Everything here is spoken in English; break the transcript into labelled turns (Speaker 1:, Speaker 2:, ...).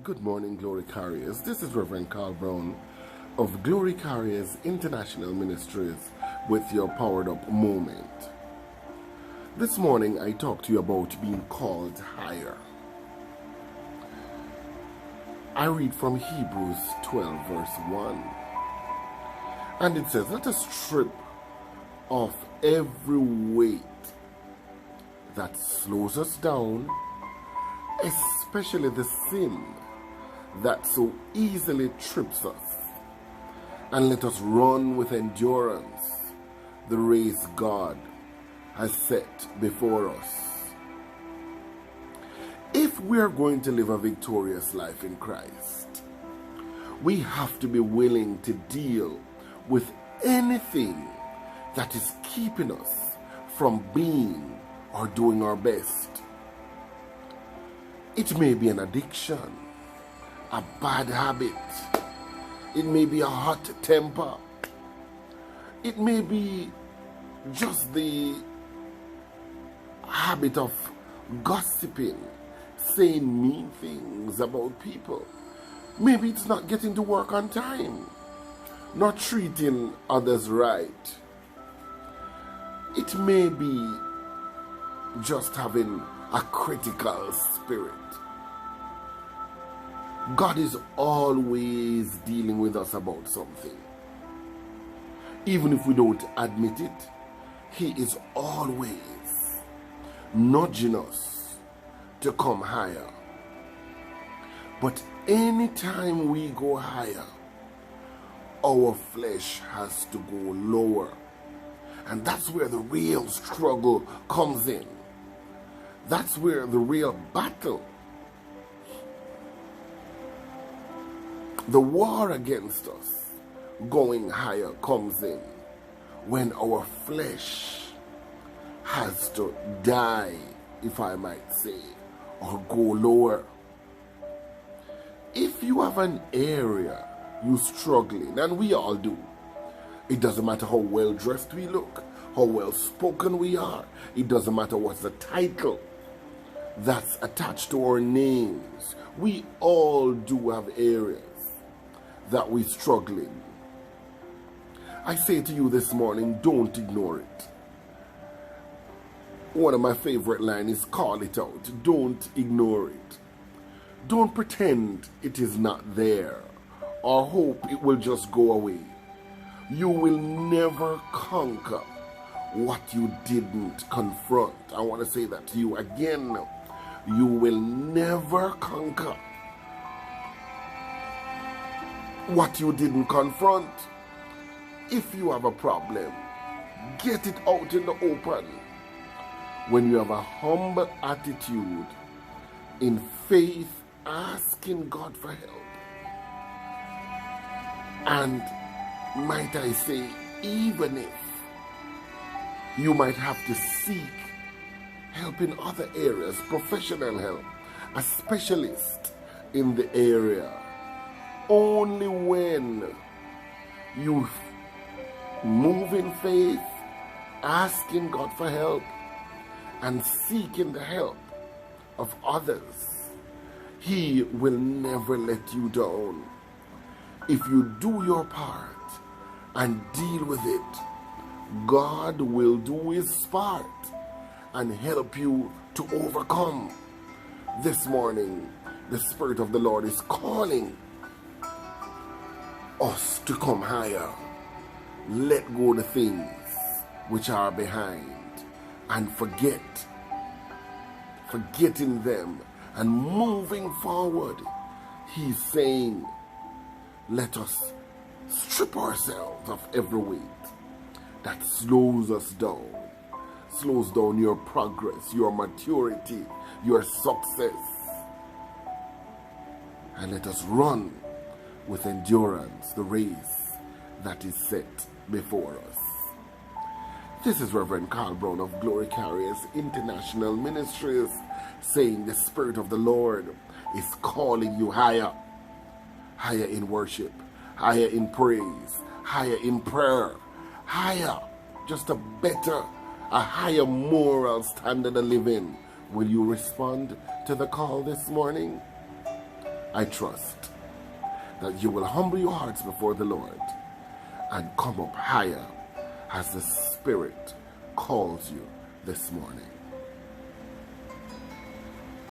Speaker 1: Good morning, Glory Carriers. This is Reverend Carl Brown of Glory Carriers International Ministries with your Powered Up Moment. This morning, I talked to you about being called higher. I read from Hebrews 12, verse 1. And it says, let us strip off every weight that slows us down, especially the sin that so easily trips us, and let us run with endurance the race God has set before us. If we are going to live a victorious life in Christ, we have to be willing to deal with anything that is keeping us from being or doing our best. It may be an addiction, a bad habit. It may be a hot temper. It may be just the habit of gossiping, saying mean things about people. Maybe it's not getting to work on time, not treating others right. It may be just having a critical spirit. God is always dealing with us about something. Even if we don't admit it, He is always nudging us to come higher. But anytime we go higher, our flesh has to go lower. And that's where the real struggle comes in. That's where the real battle, the war against us going higher comes in, when our flesh has to die, if I might say, or go lower. If you have an area you're struggling, and we all do, it doesn't matter how well dressed we look, how well spoken we are, it doesn't matter what's the title that's attached to our names. We all do have areas that we struggle in. I say to you this morning, don't ignore it. One of my favorite lines is call it out. Don't ignore it. Don't pretend it is not there or hope it will just go away. You will never conquer what you didn't confront. I want to say that to you again. You will never conquer what you didn't confront. If you have a problem, get it out in the open. When you have a humble attitude, in faith, asking God for help. And might I say, even if you might have to seek help in other areas, professional help, a specialist in the area, only when you move in faith, asking God for help, and seeking the help of others, He will never let you down. If you do your part and deal with it, God will do His part and help you to overcome. This morning, the Spirit of the Lord is calling us to come higher. Let go the things which are behind and forgetting them and moving forward. He's saying, let us strip ourselves of every weight that slows us down, slows down your progress, your maturity, your success, and let us run with endurance the race that is set before us. This is Reverend Carl Brown of Glory Carriers International Ministries saying the Spirit of the Lord is calling you higher. Higher in worship, higher in praise, higher in prayer, higher, just a higher moral standard of living. Will you respond to the call this morning? I trust that you will humble your hearts before the Lord and come up higher as the Spirit calls you this morning.